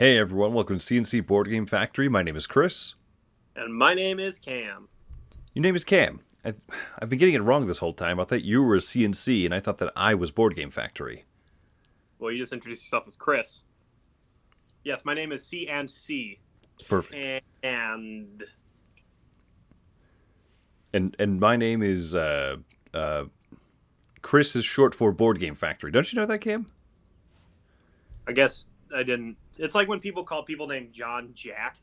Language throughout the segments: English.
Hey everyone, welcome to CNC Board Game Factory. My name is Chris. And my name is Cam. Your name is Cam. I've been getting it wrong this whole time. I thought you were CNC, and I thought that I was Board Game Factory. Well, you just introduced yourself as Chris. Yes, my name is C and C. Perfect. And And my name is Chris is short for Board Game Factory. Don't you know that, Cam? I guess I didn't. It's like when people call people named John Jack.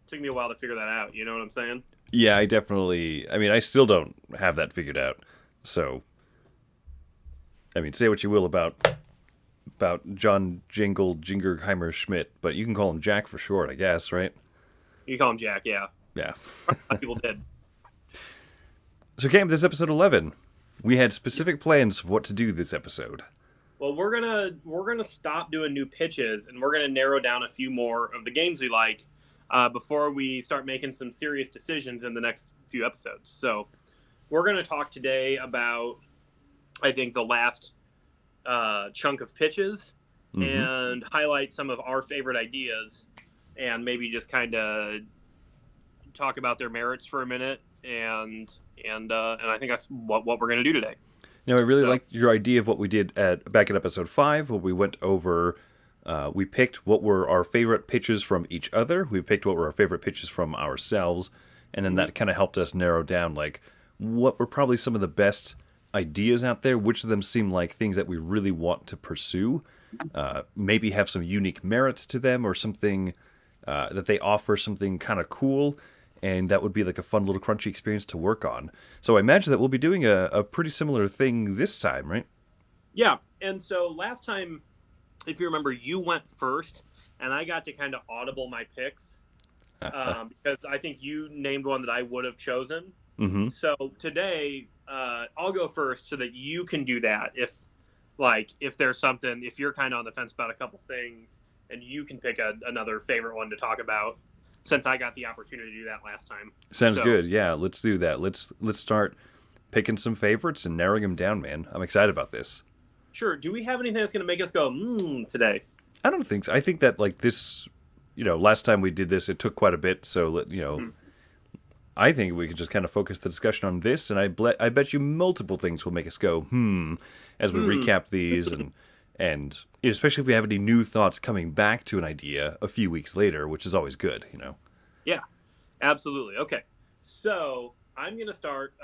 Took me a while to figure that out. You know what I'm saying? Yeah, I definitely. I mean, I still don't have that figured out. So, I mean, say what you will about John Jingerheimer Schmidt, but you can call him Jack for short, I guess, right? You call him Jack, yeah. Yeah. A lot of people did. So, Cam, this is episode 11. We had specific plans of what to do this episode. Well, we're gonna stop doing new pitches, and we're gonna narrow down a few more of the games we like before we start making some serious decisions in the next few episodes. So, we're gonna talk today about, I think, the last chunk of pitches and highlight some of our favorite ideas, and maybe just kind of talk about their merits for a minute. And I think that's what we're gonna do today. Now, I really liked your idea of what we did back in episode 5, where we went over, we picked what were our favorite pitches from each other, we picked what were our favorite pitches from ourselves, and then that kind of helped us narrow down, like, what were probably some of the best ideas out there, which of them seem like things that we really want to pursue, maybe have some unique merits to them, or something that they offer something kind of cool, and that would be like a fun little crunchy experience to work on. So I imagine that we'll be doing a pretty similar thing this time, right? Yeah, and so last time, if you remember, you went first, and I got to kind of audible my picks because I think you named one that I would have chosen. Mm-hmm. So today, I'll go first so that you can do that. If there's something, if you're kind of on the fence about a couple things, and you can pick another favorite one to talk about, since I got the opportunity to do that last time. Sounds good. Yeah, let's do that. Let's start picking some favorites and narrowing them down, man. I'm excited about this. Sure. Do we have anything that's going to make us go, today? I don't think so. I think that like this, last time we did this, it took quite a bit. So I think we could just kind of focus the discussion on this, and I bet you multiple things will make us go, as we recap these, and especially if we have any new thoughts coming back to an idea a few weeks later, which is always good, Yeah, absolutely. Okay. So I'm going to start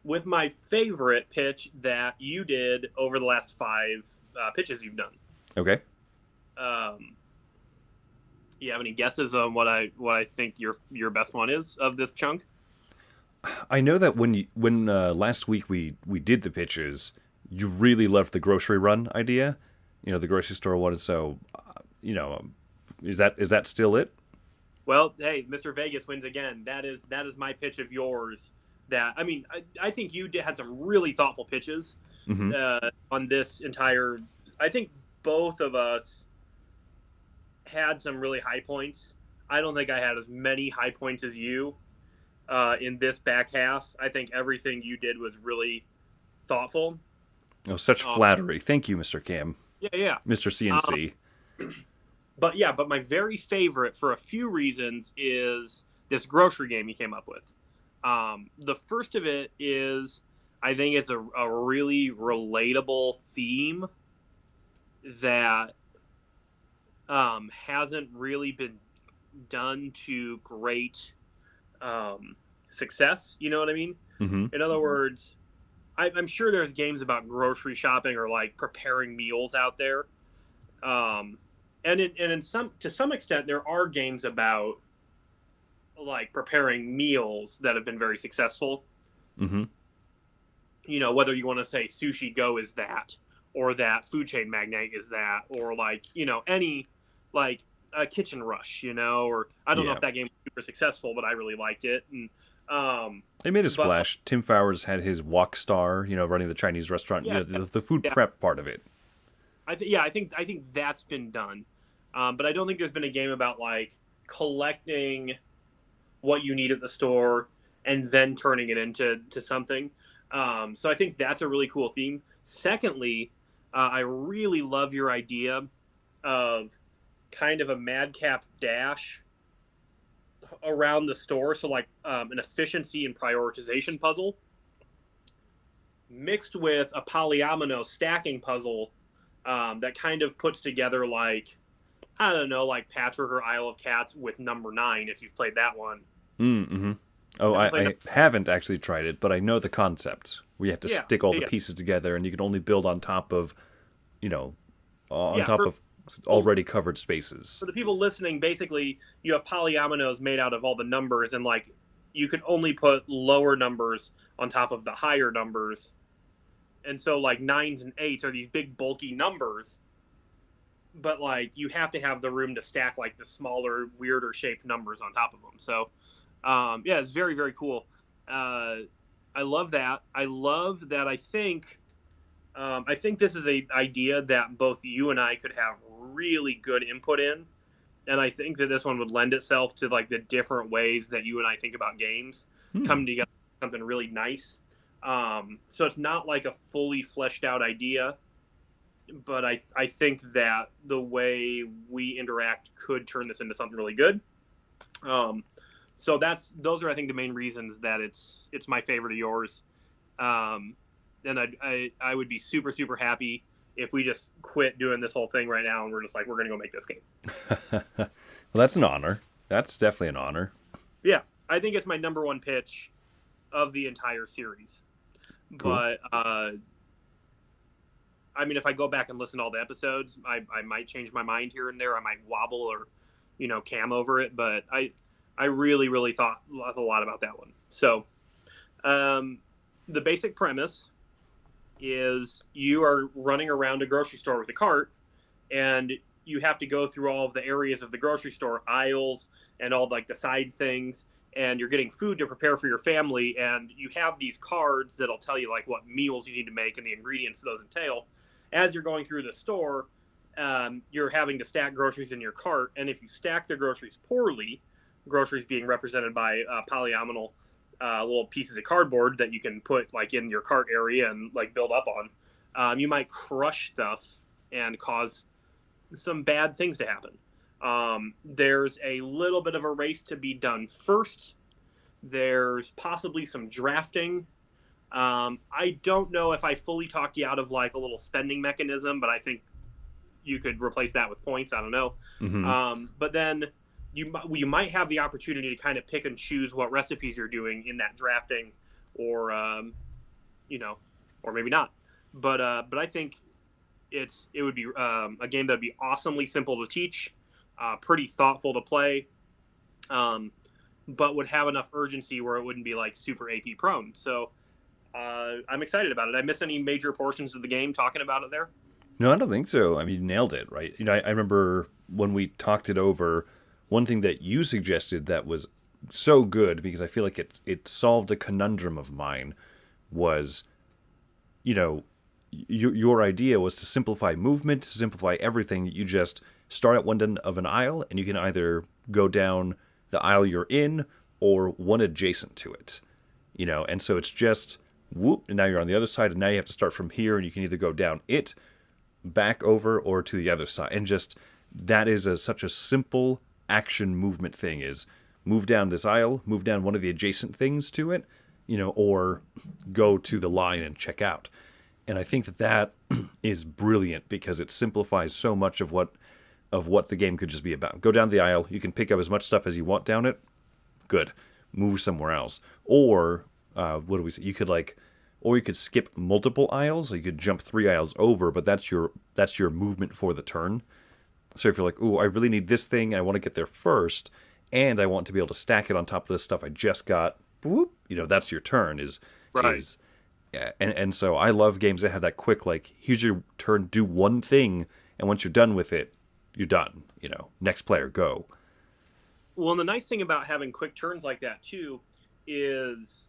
with my favorite pitch that you did over the last 5 pitches you've done. Okay. You have any guesses on what I think your best one is of this chunk? I know that when last week we did the pitches, you really loved the grocery run idea, the grocery store one. So, is that still it? Well, hey, Mr. Vegas wins again. That is my pitch of yours. I think you had some really thoughtful pitches on this entire. I think both of us had some really high points. I don't think I had as many high points as you in this back half. I think everything you did was really thoughtful. Oh, such flattery. Thank you, Mr. Cam. Yeah. Mr. CNC. But my very favorite for a few reasons is this grocery game you came up with. The first of it is I think it's a really relatable theme that hasn't really been done to great success. You know what I mean? Mm-hmm. In other words, I'm sure there's games about grocery shopping or like preparing meals out there, and to some extent there are games about like preparing meals that have been very successful. Mm-hmm. Whether you want to say Sushi Go is that, or that Food Chain Magnate is that, or like any like a Kitchen Rush, or I don't know if that game was super successful, but I really liked it. And they made a splash. Tim Fowers had his Wok Star, running the Chinese restaurant, the food prep part of it. I think that's been done, but I don't think there's been a game about like collecting what you need at the store and then turning it into something. So I think that's a really cool theme. Secondly, I really love your idea of kind of a madcap dash around the store. So like an efficiency and prioritization puzzle mixed with a polyomino stacking puzzle that kind of puts together like, I don't know, like Patrick or Isle of Cats with number 9, if you've played that one. Mm-hmm. Oh, Ever played I haven't actually tried it, but I know the concept. We have to Yeah, stick all the yeah, pieces together, and you can only build on top of, on yeah. top of People, already covered spaces. for the people listening, basically, you have polyominoes made out of all the numbers, and like you can only put lower numbers on top of the higher numbers. And so, like, 9s and 8s are these big, bulky numbers, but like you have to have the room to stack like the smaller, weirder shaped numbers on top of them. So, yeah, it's very, very cool. I love that. I love that. I think this is a idea that both you and I could have really good input in, and I think that this one would lend itself to like the different ways that you and I think about games Hmm. coming together something really nice. So it's not like a fully fleshed out idea, but I think that the way we interact could turn this into something really good. Um, so those are I think the main reasons that it's my favorite of yours. Um, and I would be super super happy if we just quit doing this whole thing right now and we're just like we're gonna go make this game. Well, that's an honor. That's definitely an honor. Yeah, I think it's my number one pitch of the entire series. Cool. But I mean, if I go back and listen to all the episodes, I might change my mind here and there. I might wobble or, cam over it. But I really, really thought a lot about that one. So the basic premise is you are running around a grocery store with a cart, and you have to go through all of the areas of the grocery store, aisles, and all like the side things. And you're getting food to prepare for your family, and you have these cards that'll tell you like what meals you need to make and the ingredients those entail. As you're going through the store, you're having to stack groceries in your cart, and if you stack the groceries poorly, groceries being represented by polyomino little pieces of cardboard that you can put like in your cart area and like build up on, you might crush stuff and cause some bad things to happen. There's a little bit of a race to be done first. There's possibly some drafting. I don't know if I fully talked you out of like a little spending mechanism, but I think you could replace that with points. I don't know. Hmm. But then you might have the opportunity to kind of pick and choose what recipes you're doing in that drafting, or you know, or maybe not. But I think it would be a game that'd be awesomely simple to teach, pretty thoughtful to play, but would have enough urgency where it wouldn't be like super AP prone. So I'm excited about it. I miss any major portions of the game talking about it there? No, I don't think so. I mean, you nailed it, right? I remember when we talked it over, one thing that you suggested that was so good because I feel like it solved a conundrum of mine was, you know, your idea was to simplify movement, to simplify everything. You just start at one end of an aisle, and you can either go down the aisle you're in or one adjacent to it. And so it's just whoop, and now you're on the other side, and now you have to start from here, and you can either go down it, back over, or to the other side, and just that is such a simple action movement thing is move down this aisle, move down one of the adjacent things to it, or go to the line and check out. And I think that is brilliant because it simplifies so much of what the game could just be about. Go down the aisle, you can pick up as much stuff as you want down it. Good, move somewhere else. Or what do we say? Or you could skip multiple aisles. So you could jump 3 aisles over, but that's your movement for the turn. So if you're like, ooh, I really need this thing, I want to get there first, and I want to be able to stack it on top of the stuff I just got. Whoop, that's your turn. Right. Yeah, and so I love games that have that quick, like, here's your turn, do one thing, and once you're done with it, you're done. Next player, go. Well, and the nice thing about having quick turns like that too is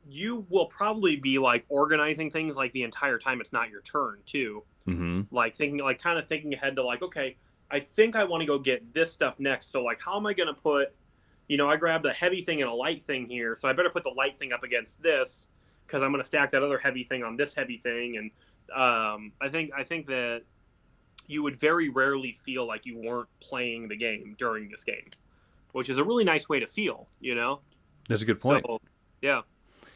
you will probably be like organizing things like the entire time it's not your turn too. Mm-hmm. Like kind of thinking ahead to like, okay, I think I want to go get this stuff next. So like, how am I going to put, I grabbed a heavy thing and a light thing here. So I better put the light thing up against this because I'm going to stack that other heavy thing on this heavy thing. And I think that you would very rarely feel like you weren't playing the game during this game, which is a really nice way to feel, you know? That's a good point. So, yeah.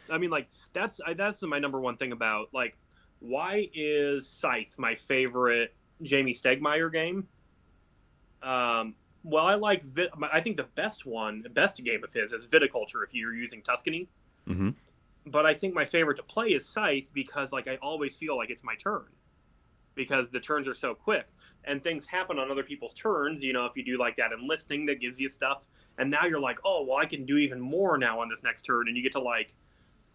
I mean, like, that's my number one thing about, like, why is Scythe my favorite Jamie Stegmaier game? Well, I think the best game of his is Viticulture if you're using Tuscany. Mm-hmm. But I think my favorite to play is Scythe because, like, I always feel like it's my turn because the turns are so quick and things happen on other people's turns. You know, if you do like that enlisting that gives you stuff, and now you're like, oh, well, I can do even more now on this next turn, and you get to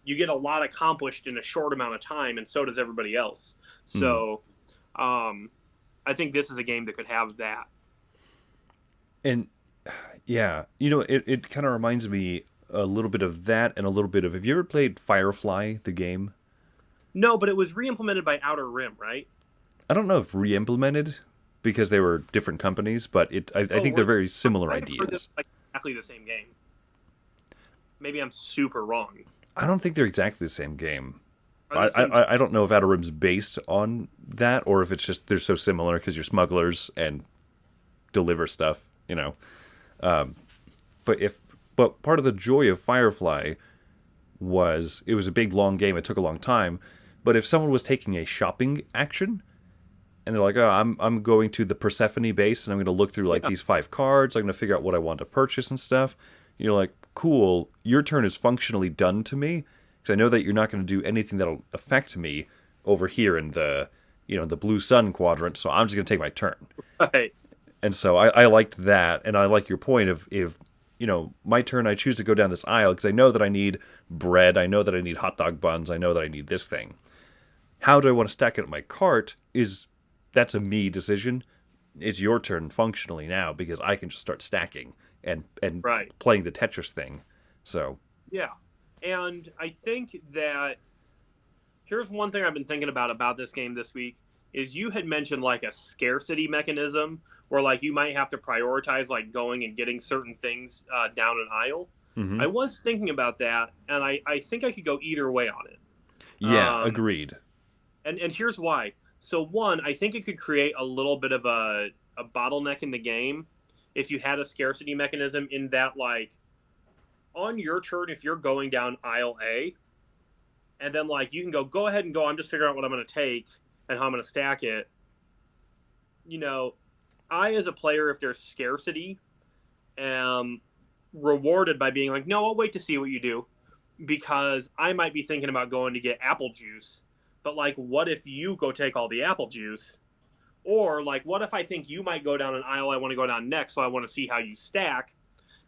you get a lot accomplished in a short amount of time, and so does everybody else. So, I think this is a game that could have that. And yeah, it kind of reminds me a little bit of that and a little bit of. Have you ever played Firefly, the game? No, but it was re-implemented by Outer Rim, right? I don't know if re-implemented because they were different companies, but I think they're very similar ideas. Like exactly the same game. Maybe I'm super wrong. I don't think they're exactly the same game. I don't know if Outer Rim's based on that or if it's just they're so similar because you're smugglers and deliver stuff, But part of the joy of Firefly was it was a big long game. It took a long time, but if someone was taking a shopping action and they're like, "Oh, I'm going to the Persephone base and I'm going to look through like these 5 cards. I'm going to figure out what I want to purchase and stuff." You're like, "Cool, your turn is functionally done to me because I know that you're not going to do anything that'll affect me over here in the the blue sun quadrant. So I'm just going to take my turn." Right. And so I liked that, and I like your point of if my turn, I choose to go down this aisle because I know that I need bread, I know that I need hot dog buns, I know that I need this thing. How do I want to stack it in my cart? That's a me decision. It's your turn functionally now because I can just start stacking and right. playing the Tetris thing. So yeah, and I think that here's one thing I've been thinking about this game this week is you had mentioned like a scarcity mechanism where like you might have to prioritize like going and getting certain things down an aisle. mm-hmm. I was thinking about that, and I think I could go either way on it. Yeah, agreed. And here's why. So one, I think it could create a little bit of a bottleneck in the game if you had a scarcity mechanism in that like on your turn if you're going down aisle A, and then like you can go ahead and go. I'm just figuring out what I'm going to take and how I'm going to stack it. I, as a player, if there's scarcity, am rewarded by being like, no, I'll wait to see what you do because I might be thinking about going to get apple juice. But, like, what if you go take all the apple juice? Or, like, what if I think you might go down an aisle I want to go down next, so I want to see how you stack?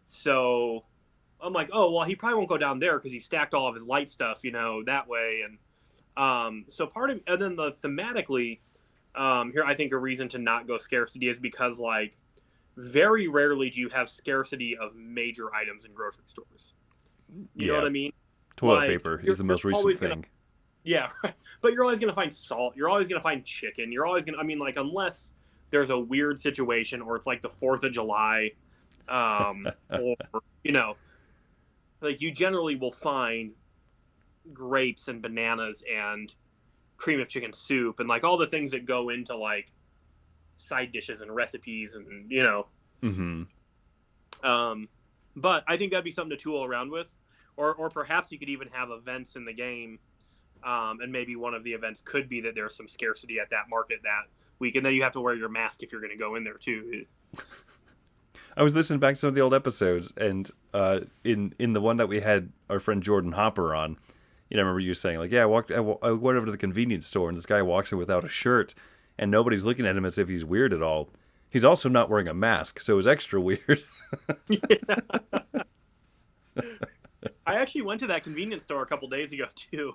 So I'm like, oh, well, he probably won't go down there because he stacked all of his light stuff, that way. And so and then thematically, here I think a reason to not go scarcity is because like very rarely do you have scarcity of major items in grocery stores. You know what I mean? Toilet paper is the most recent thing. Yeah, but you're always going to find salt. You're always going to find chicken. You're always going to, unless there's a weird situation or it's like the 4th of July, or, like you generally will find grapes and bananas and cream of chicken soup and like all the things that go into like side dishes and recipes and mm-hmm. But I think that'd be something to tool around with, or perhaps you could even have events in the game, and maybe one of the events could be that there's some scarcity at that market that week, and then you have to wear your mask if you're going to go in there too. I was listening back to some of the old episodes, and in the one that we had our friend Jordan Hopper on, I remember you saying like, yeah, I went over to the convenience store, and this guy walks in without a shirt, and nobody's looking at him as if he's weird at all. He's also not wearing a mask, so it was extra weird. I actually went to that convenience store a couple days ago too.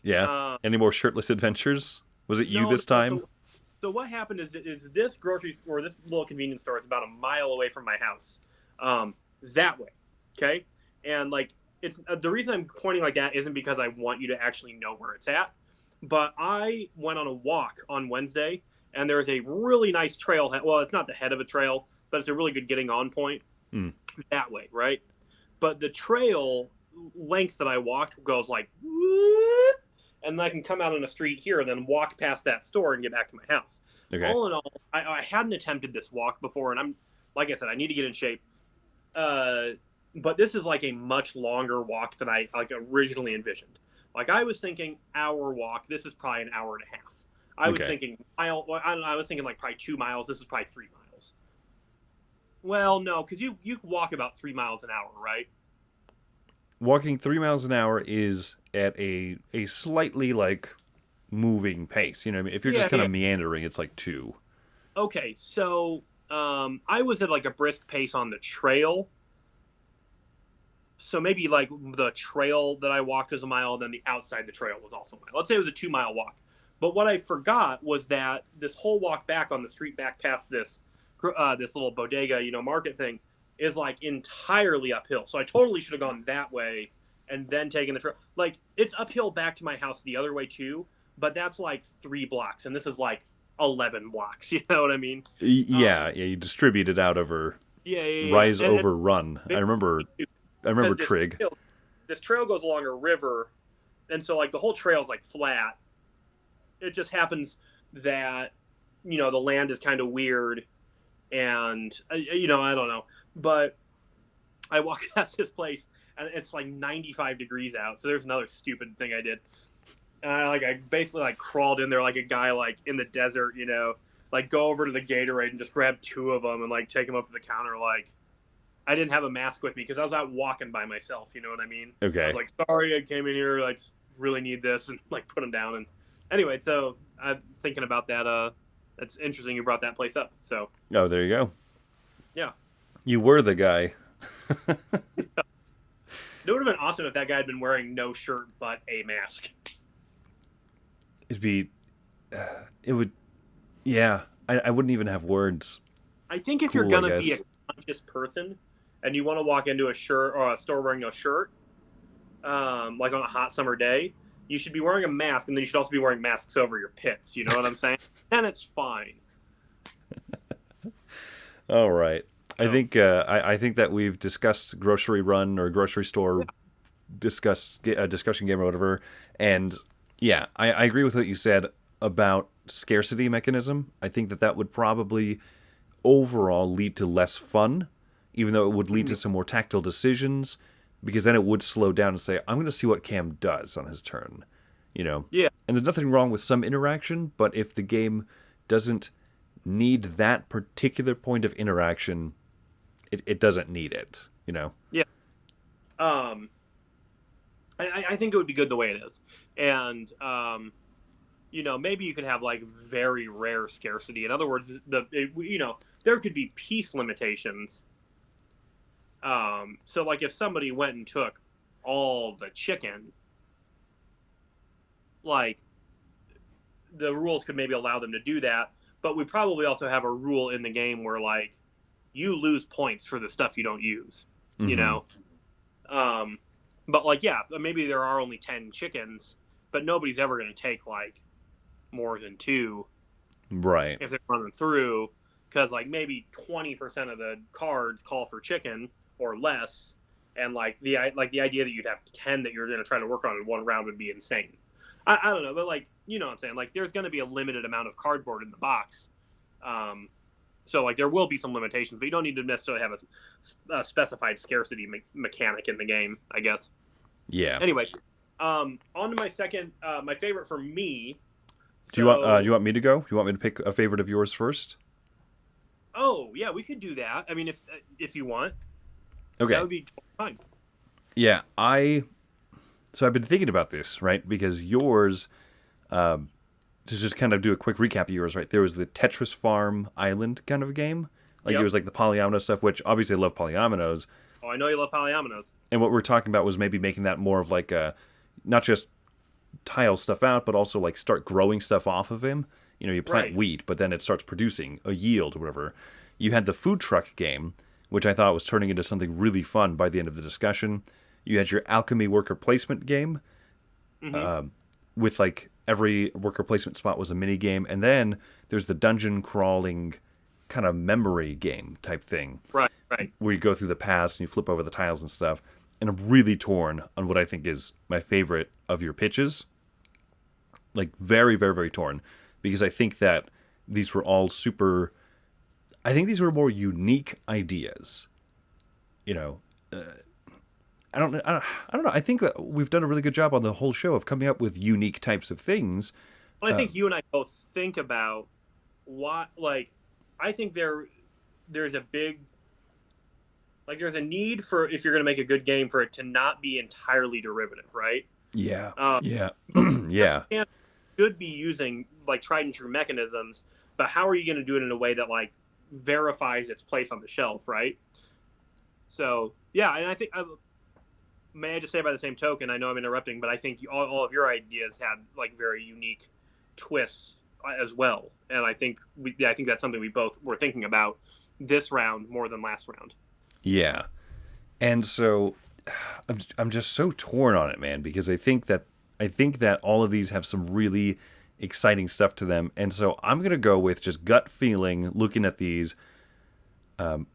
Yeah. Any more shirtless adventures? Was it you this time? So what happened is this grocery or this little convenience store is about a mile away from my house, that way. Okay, and like it's the reason I'm pointing like that isn't because I want you to actually know where it's at, but I went on a walk on Wednesday, and there is a really nice trailhead. Well, it's not the head of a trail, but it's a really good getting on point that way, right? But the trail length that I walked goes like, and then I can come out on a street here and then walk past that store and get back to my house. Okay. All in all, I hadn't attempted this walk before, and I'm like I said, I need to get in shape. But this is like a much longer walk than I like originally envisioned. Like I was thinking hour walk. This is probably an hour and a half. I was Okay. thinking mile. I don't know. I was thinking like probably 2 miles. This is probably 3 miles. Well, no, because you walk about 3 miles an hour, right? Walking 3 miles an hour is at a slightly like moving pace. You know what I mean? If you're Yeah, just kind yeah. of meandering, it's like two. Okay, so I was at like a brisk pace on the trail. So maybe like the trail that I walked was a mile, then the outside the trail was also a mile. Let's say it was a 2 mile walk. But what I forgot was that this whole walk back on the street back past this little bodega, market thing, is like entirely uphill. So I totally should have gone that way and then taken the trail. Like it's uphill back to my house the other way too, but that's like 3 blocks, and this is like 11 blocks. You know what I mean? Yeah, yeah. You distribute it out over Yeah, yeah, yeah. rise over run. I remember. I remember Because this Trig. trail, this trail goes along a river, and so like the whole trail's like flat. It just happens that the land is kind of weird, and I don't know, but I walk past this place and it's like 95 degrees out. So there's another stupid thing I did. And I basically like crawled in there like a guy like in the desert, like go over to the Gatorade and just grab two of them and like take them up to the counter. Like I didn't have a mask with me because I was out walking by myself. You know what I mean? I Okay. was like, sorry, I came in here. I just really need this, and like put them down. And anyway, so I'm thinking about that. It's interesting you brought that place up. So Oh, there you go. yeah, You were the guy. it would have been awesome if that guy had been wearing no shirt but a mask. It'd be. It would. Yeah. I wouldn't even have words. I think if Cool, you're I gonna be a guess. conscious person and you want to walk into a shirt or a store wearing a shirt, like on a hot summer day, you should be wearing a mask, and then you should also be wearing masks over your pits. You know what I'm saying? Then it's fine. All right. I So, think I think that we've discussed grocery run or grocery store discussion game or whatever, and yeah, I agree with what you said about scarcity mechanism. I think that would probably overall lead to less fun, even though it would lead to some more tactile decisions, because then it would slow down and say, I'm going to see what Cam does on his turn, you know. yeah. And there's nothing wrong with some interaction, but if the game doesn't need that particular point of interaction, it doesn't need it, you know. Yeah. Um, I think it would be good the way it is, and maybe you could have like very rare scarcity. In other words, there could be piece limitations. So like if somebody went and took all the chicken, like the rules could maybe allow them to do that, but we probably also have a rule in the game where like you lose points for the stuff you don't use, you Mhm. know. But like yeah, maybe there are only 10 chickens, but nobody's ever going to take like more than two Right. if they're running through, because like maybe 20% of the cards call for chicken or less, and like the idea that you'd have 10 that you're going to try to work on in one round would be insane. I don't know, but like what I'm saying, like there's going to be a limited amount of cardboard in the box, so like there will be some limitations, but you don't need to necessarily have a specified scarcity mechanic in the game, I guess. Yeah. Anyway, on to my second, my favorite for me. Do you want me to go? Do you want me to pick a favorite of yours first? Oh yeah, we could do that. I mean, if you want, Okay. that would be fine. Yeah, so I've been thinking about this, right? Because yours, to just kind of do a quick recap of yours, right? There was the Tetris Farm Island kind of a game. Like it Yep. was like the polyomino stuff, which obviously I love polyominoes. Oh, I know you love polyominoes. And what we're talking about was maybe making that more of like a, not just tile stuff out, but also like start growing stuff off of him. You know, you plant Right. wheat, but then it starts producing a yield or whatever. You had the food truck game, which I thought was turning into something really fun by the end of the discussion. You had your alchemy worker placement game, Mm-hmm. with like every worker placement spot was a mini game, and then there's the dungeon crawling kind of memory game type thing Right, right. where you go through the past and you flip over the tiles and stuff. And I'm really torn on what I think is my favorite of your pitches. like very, very, very torn, because I think that these were all super. I think these were more unique ideas. You know, I don't know. I think that we've done a really good job on the whole show of coming up with unique types of things. Well, I think you and I both think about what, like, I think there's a big, like, there's a need for, if you're going to make a good game, for it to not be entirely derivative, right? Yeah, Um, yeah, yeah, and should be using like tried and true mechanisms, but how are you going to do it in a way that like verifies its place on the shelf, right? So yeah, and I think may I just say by the same token, I know I'm interrupting, but I think all of your ideas had like very unique twists as well, and I think that's something we both were thinking about this round more than last round. yeah. And so I'm just so torn on it, man, because I think that all of these have some really exciting stuff to them, and so I'm gonna go with just gut feeling. Looking at these, I'm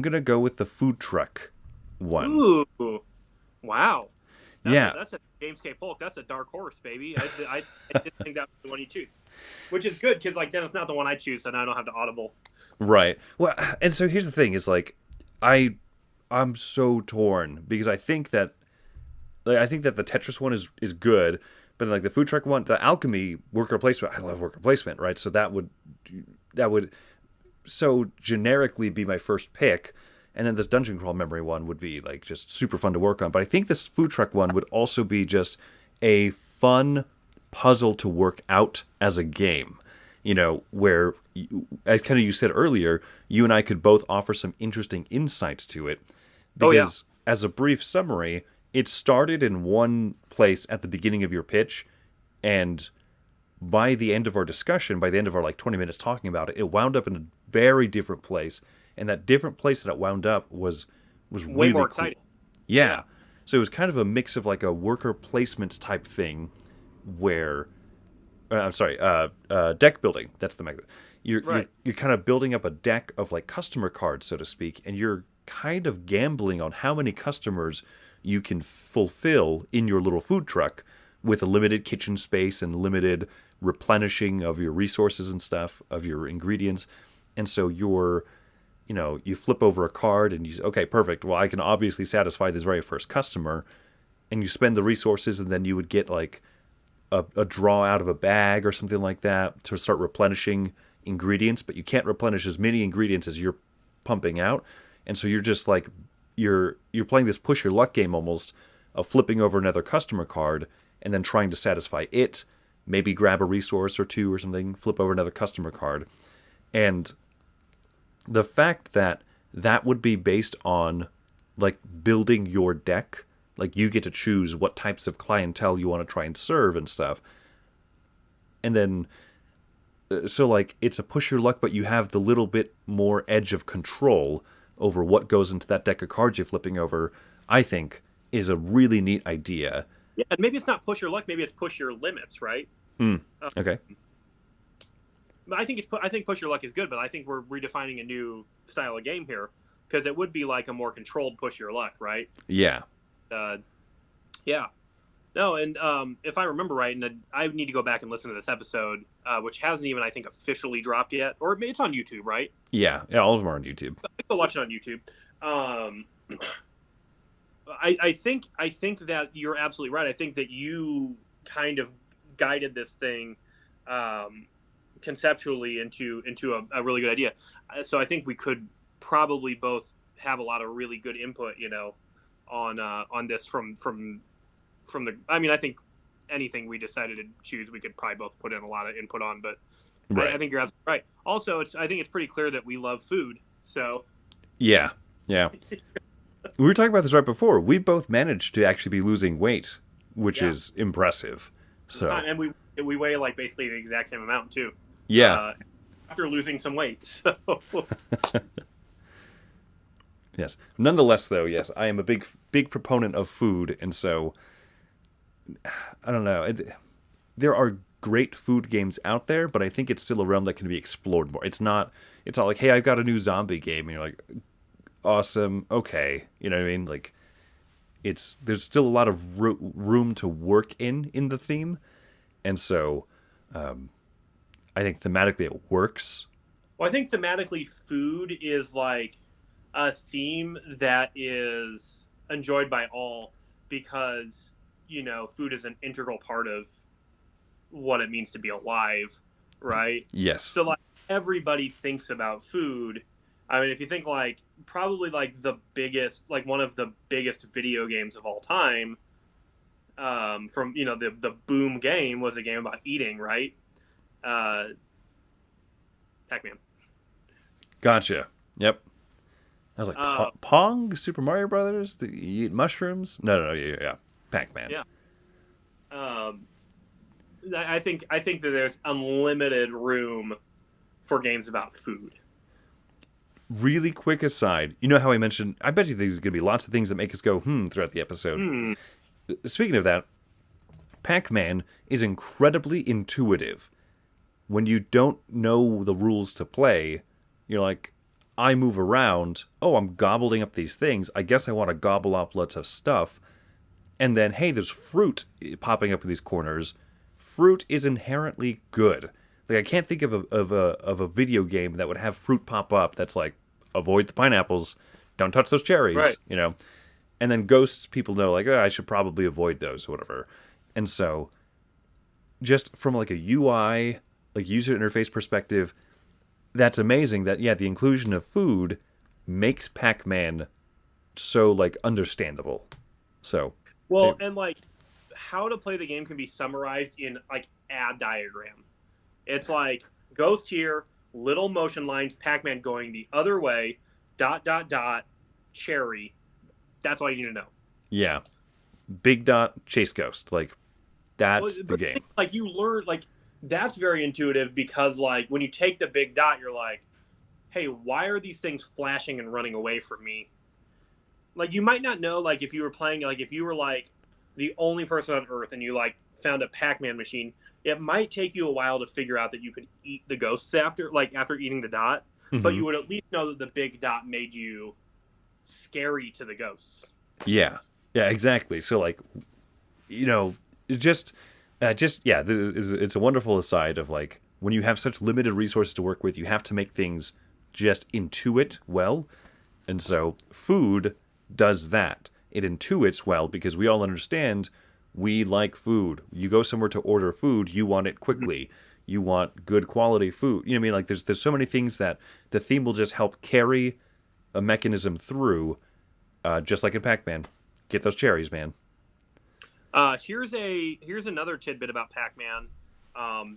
gonna go with the food truck one. Ooh, wow, Yeah, that's a Gamescape Hulk. That's a dark horse, baby. I didn't think that was the one you choose, which is good because like then it's not the one I choose, so now I don't have to audible. right. Well, and so here's the thing: is like I I'm so torn because I think that the Tetris one is good, but like the food truck one, the alchemy worker placement, I love worker placement, right? So that would so generically be my first pick, and then this dungeon crawl memory one would be like just super fun to work on. But I think this food truck one would also be just a fun puzzle to work out as a game. Where as kind of you said earlier, you and I could both offer some interesting insights to it. Oh yeah, Because as a brief summary, it started in one place at the beginning of your pitch, and by the end of our discussion, by the end of our like 20 minutes talking about it, it wound up in a very different place, and that different place that it wound up was way really more cool. exciting. Yeah. Yeah, So it was kind of a mix of like a worker placement type thing where I'm sorry, deck building. That's the mega. right. You're kind of building up a deck of like customer cards, so to speak, and you're kind of gambling on how many customers you can fulfill in your little food truck with a limited kitchen space and limited replenishing of your resources and stuff of your ingredients. And so you flip over a card and you say, okay, perfect. Well, I can obviously satisfy this very first customer, and you spend the resources, and then you would get like a draw out of a bag or something like that to start replenishing ingredients, but you can't replenish as many ingredients as you're pumping out. And so you're just like you're playing this push your luck game almost of flipping over another customer card and then trying to satisfy it, maybe grab a resource or two or something, flip over another customer card. And the fact that that would be based on like building your deck, like you get to choose what types of clientele you want to try and serve and stuff. And then so like it's a push your luck, but you have the little bit more edge of control over what goes into that deck of cards you're flipping over. I think is a really neat idea. Yeah, and maybe it's not push your luck. Maybe it's push your limits, right? Hmm. Uh, Okay. but I think push your luck is good, but I think we're redefining a new style of game here because it would be like a more controlled push your luck, right? Yeah. Uh, yeah. No, and if I remember right, and I need to go back and listen to this episode, which hasn't even, I think, officially dropped yet, or it's on YouTube, right? Yeah. Yeah. All of them are on YouTube. Go watch it on YouTube. Um, I think that you're absolutely right. I think that you kind of guided this thing conceptually into a really good idea. So I think we could probably both have a lot of really good input, on this from the. I mean, I think anything we decided to choose, we could probably both put in a lot of input on. But I Right. think you're absolutely right. Also, I think it's pretty clear that we love food. So Yeah. Yeah. We were talking about this right before. We both managed to actually be losing weight, which yeah, is impressive. it's time, So, and we weigh like basically the exact same amount too. yeah. Uh, after losing some weight, so Yes. Nonetheless, though, yes, I am a big proponent of food, and so I don't know. There are great food games out there, but I think it's still a realm that can be explored more. It's not. It's not like, hey, I've got a new zombie game, and you're like, awesome, okay, you know what I mean? Like, there's still a lot of room to work in the theme, And so I think thematically it works. Well, I think thematically, food is like a theme that is enjoyed by all because food is an integral part of what it means to be alive, right? Yes. So like everybody thinks about food. I mean, if you think like probably like the biggest, like one of the biggest video games of all time, from the Boom game was a game about eating, right? Pac-Man. Gotcha. Yep. I was like, Pong? Super Mario Brothers? You eat mushrooms? No, yeah. Pac-Man. Yeah. I think that there's unlimited room for games about food. Really quick aside, you know how I mentioned, I bet you there's going to be lots of things that make us go, throughout the episode. Speaking of that, Pac-Man is incredibly intuitive. When you don't know the rules to play, you're like, I move around. Oh, I'm gobbling up these things. I guess I want to gobble up lots of stuff. And then, hey, there's fruit popping up in these corners. Fruit is inherently good. Like I can't think of a video game that would have fruit pop up that's like, avoid the pineapples, don't touch those cherries, right. And then ghosts, people know like, I should probably avoid those or whatever. And so, just from like a UI, like user interface perspective, that's amazing that, the inclusion of food makes Pac-Man so, like, understandable. So. Well, and, like, how to play the game can be summarized in, like, a diagram. It's like, ghost here, little motion lines, Pac-Man going the other way, ... cherry. That's all you need to know. Yeah. Big dot, chase ghost. Like, that's the game. Like, you learn, like, that's very intuitive because, like, when you take the big dot, you're like, hey, why are these things flashing and running away from me? Like, you might not know, like, if you were playing, like, if you were, like, the only person on Earth and you, like, found a Pac-Man machine, it might take you a while to figure out that you could eat the ghosts after eating the dot, but you would at least know that the big dot made you scary to the ghosts. Yeah. Yeah, exactly. So, like, it's a wonderful aside of like when you have such limited resources to work with, you have to make things just intuit well, and so food does that. It intuits well because we all understand we like food. You go somewhere to order food, you want it quickly. You want good quality food. You know what I mean? Like there's so many things that the theme will just help carry a mechanism through, just like in Pac-Man. Get those cherries, man. Here's another tidbit about Pac-Man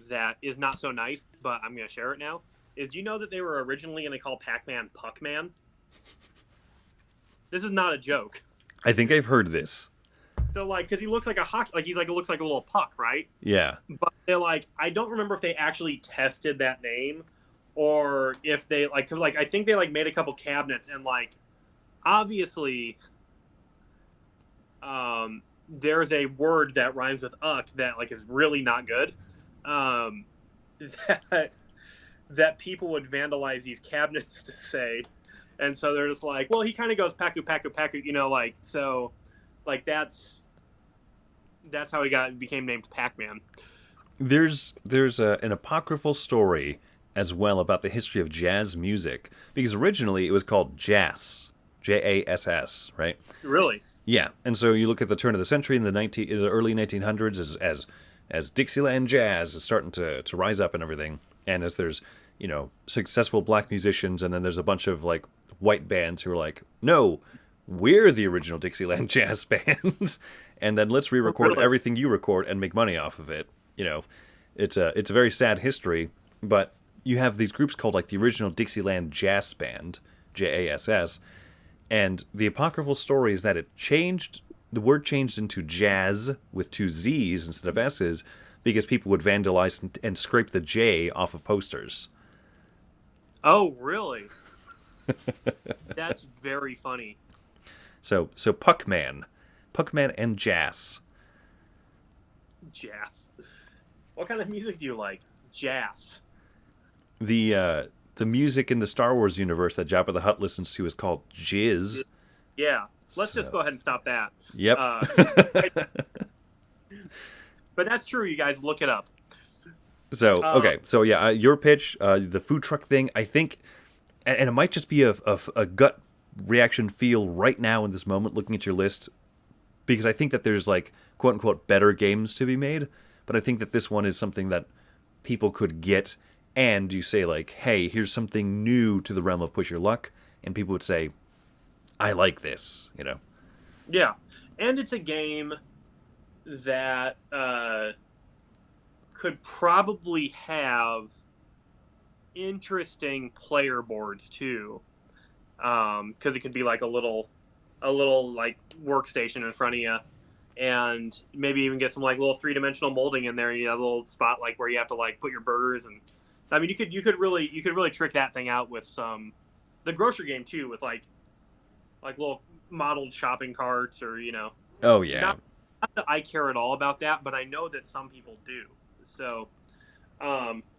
that is not so nice, but I'm going to share it now. Did you know that they were originally going to call Pac-Man Puck-Man? This is not a joke. I think I've heard this. So, like, because he looks like a hockey, like looks like a little puck, right? Yeah. But they're like, I don't remember if they actually tested that name, or if they like I think they like made a couple cabinets and like, obviously, there's a word that rhymes with uck that like is really not good. That people would vandalize these cabinets to say, and so they're just like, well, he kind of goes Paku Paku Paku, like so. Like that's how he became named Pac-Man. There's an apocryphal story as well about the history of jazz music because originally it was called Jass, Jass, right? Really? Yeah, and so you look at the turn of the century in the early 1900s as Dixieland jazz is starting to rise up and everything, and as there's successful black musicians, and then there's a bunch of like white bands who are like, no, we're the original Dixieland jazz band, and then let's re-record everything you record and make money off of it. It's a very sad history, but you have these groups called like the original Dixieland Jazz Band, JASS, and the apocryphal story is that the word changed into jazz with 2 Z's instead of S's because people would vandalize and scrape the J off of posters. Oh, really? That's very funny. So Puck-Man and Jass. Jazz. What kind of music do you like? Jazz. The music in the Star Wars universe that Jabba the Hutt listens to is called jizz. Yeah. Let's just go ahead and stop that. Yep. But that's true. You guys look it up. So okay, so yeah, your pitch, the food truck thing, I think, and it might just be a gut reaction feel right now in this moment, looking at your list, because I think that there's like quote unquote better games to be made, but I think that this one is something that people could get, and you say like, hey, here's something new to the realm of Push Your Luck, and people would say, I like this, you know. Yeah, and it's a game that could probably have interesting player boards too, because it could be like a little like workstation in front of you, and maybe even get some like little 3-dimensional molding in there. You have a little spot like where you have to like put your burgers, and I mean you could really trick that thing out with some the grocery game too, with like little modeled shopping carts, or Oh yeah. not that I care at all about that, but I know that some people do. So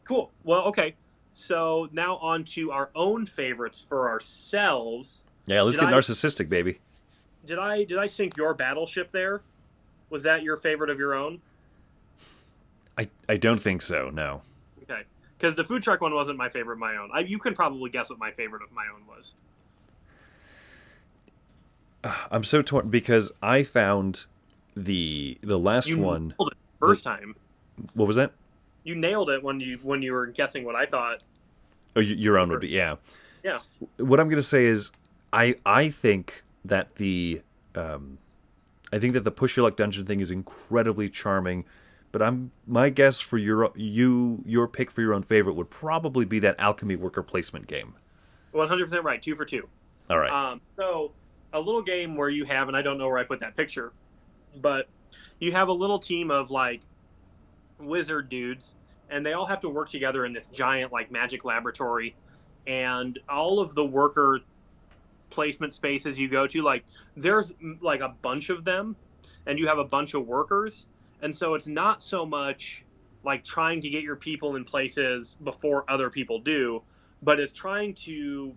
cool. Well, okay. So now on to our own favorites for ourselves. Yeah, let's Did get I narcissistic, baby. did I sink your battleship there? Was that your favorite of your own? I don't think so. No, Okay, because the food truck one wasn't my favorite of my own. You can probably guess what my favorite of my own was. I'm so torn because I found the last You one. nailed it first time. What was that? You nailed it when you were guessing what I thought. Oh, your own would be, yeah. Yeah. What I'm gonna say is, I think that I think that the Push Your Luck dungeon thing is incredibly charming, but my guess for your pick for your own favorite would probably be that Alchemy worker placement game. 100% right. 2 for 2. All right. So a little game where you have, and I don't know where I put that picture, but you have a little team of like wizard dudes, and they all have to work together in this giant like magic laboratory, and all of the worker placement spaces you go to, like there's like a bunch of them, and you have a bunch of workers, and so it's not so much like trying to get your people in places before other people do, but it's trying to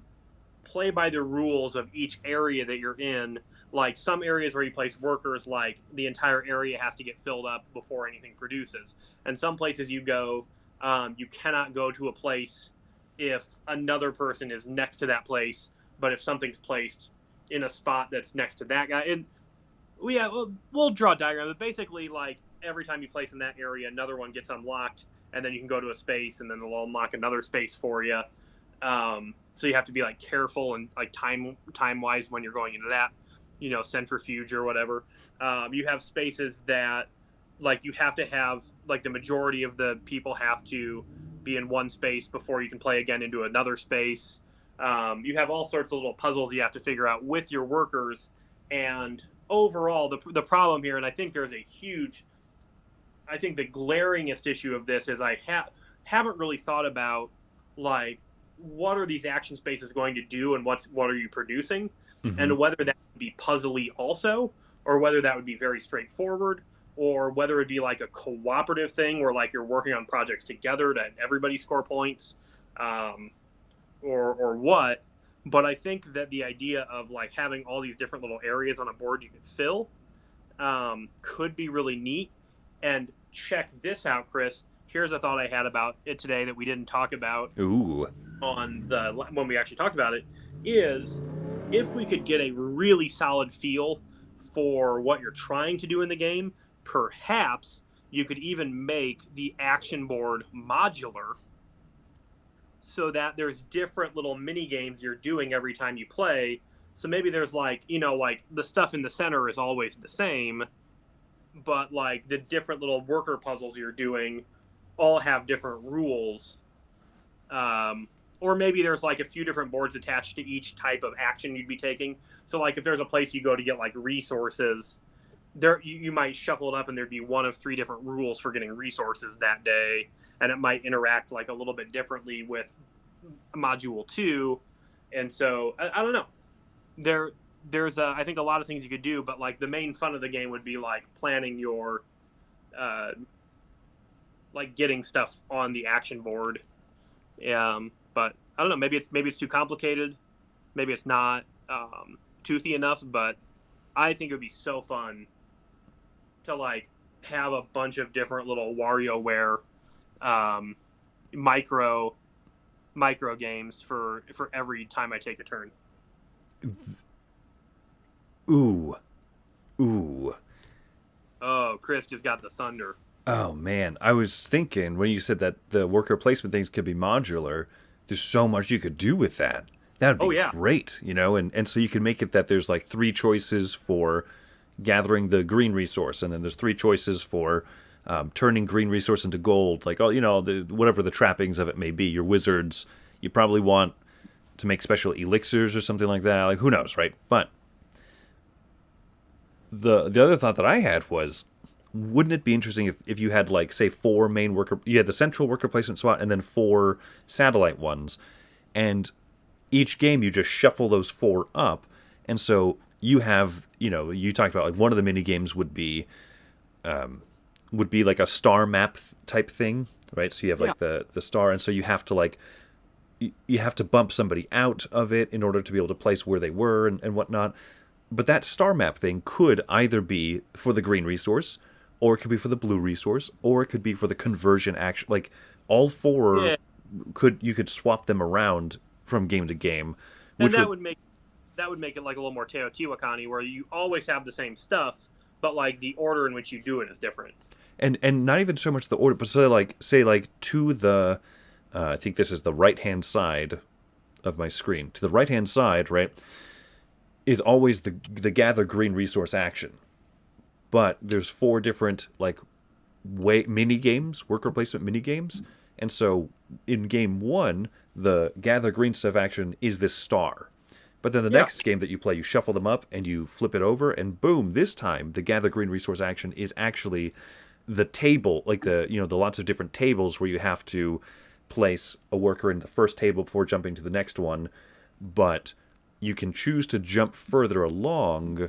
play by the rules of each area that you're in. Like some areas where you place workers, like the entire area has to get filled up before anything produces. And some places you go, you cannot go to a place if another person is next to that place. But if something's placed in a spot that's next to that guy, and we'll draw a diagram. But basically, like every time you place in that area, another one gets unlocked, and then you can go to a space, and then they'll unlock another space for you. So you have to be like careful and like time wise when you're going into that, centrifuge or whatever. You have spaces that like you have to have like the majority of the people have to be in one space before you can play again into another space. You have all sorts of little puzzles you have to figure out with your workers. And overall, the problem here, and I think there's a huge, I think the glaringest issue of this is I haven't really thought about like what are these action spaces going to do, and what are you producing, and whether that would be puzzly also, or whether that would be very straightforward, or whether it'd be like a cooperative thing where like you're working on projects together to everybody score points, or what. But I think that the idea of like having all these different little areas on a board you could fill could be really neat. And check this out, Chris. Here's a thought I had about it today that we didn't talk about Ooh. when we actually talked about it, is if we could get a really solid feel for what you're trying to do in the game, perhaps you could even make the action board modular so that there's different little mini games you're doing every time you play. So maybe there's like the stuff in the center is always the same, but like the different little worker puzzles you're doing all have different rules. Or maybe there's like a few different boards attached to each type of action you'd be taking. So like if there's a place you go to get like resources, there you might shuffle it up and there'd be one of 3 different rules for getting resources that day, and it might interact like a little bit differently with module 2. And so I don't know. There's I think a lot of things you could do, but like the main fun of the game would be like planning your like getting stuff on the action board. But I don't know, maybe it's too complicated, maybe it's not toothy enough, but I think it would be so fun to like have a bunch of different little WarioWare um, micro games for every time I take a turn. Ooh, ooh. Oh, Chris just got the thunder. Oh man, I was thinking when you said that the worker placement things could be modular, there's so much you could do with that. That would Oh be yeah, great, you know, and so you can make it that there's like three choices for gathering the green resource, and then there's three choices for turning green resource into gold, like, oh, you know, whatever the trappings of it may be. Your wizards, you probably want to make special elixirs or something like that. Like, who knows, right? But the other thought that I had was, wouldn't it be interesting if you had, like, say, four main worker, you had the central worker placement spot and then four satellite ones, and each game you just shuffle those four up, and so you have, you know, you talked about like one of the mini games would be like a star map type thing, right? So you have yeah. like the star, and so you have to like you have to bump somebody out of it in order to be able to place where they were and whatnot. But that star map thing could either be for the green resource, or it could be for the blue resource, or it could be for the conversion action. Like, all four Yeah, you could swap them around from game to game, and which would that would make it like a little more Teotihuacan, where you always have the same stuff, but like the order in which you do it is different. and not even so much the order, but say like to the I think this is the right hand side of my screen. To the right hand side, right, is always the gather green resource action. But there's four different like mini games, worker placement mini games, and so in game one, the gather green stuff action is this star. But then the Yeah, next game that you play, you shuffle them up and you flip it over, and boom! This time, the gather green resource action is actually the table, like the lots of different tables where you have to place a worker in the first table before jumping to the next one, but you can choose to jump further along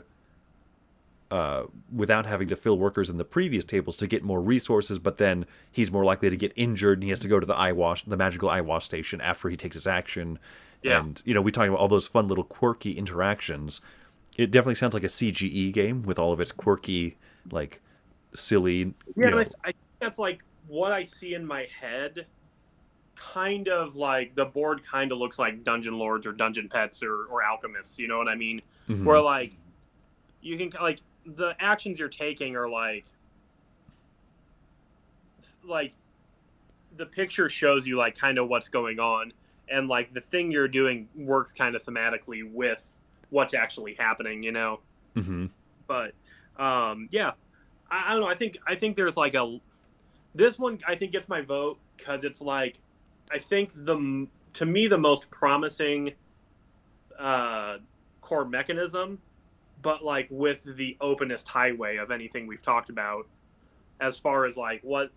without having to fill workers in the previous tables to get more resources. But then he's more likely to get injured, and he has to go to the magical eye wash station after he takes his action. yeah, And we talk about all those fun little quirky interactions. It definitely sounds like a CGE game with all of its quirky, like, silly, yeah. And I think that's like what I see in my head. Kind of like the board kind of looks like Dungeon Lords or Dungeon Pets or Alchemists. You know what I mean? Mhm. Where like you can like the actions you're taking are like the picture shows you like kind of what's going on, and like the thing you're doing works kind of thematically with what's actually happening. You know, Mhm. but yeah, I don't know. I think there's like this one I think gets my vote because it's like I think to me the most promising core mechanism, but like with the openest highway of anything we've talked about, as far as like what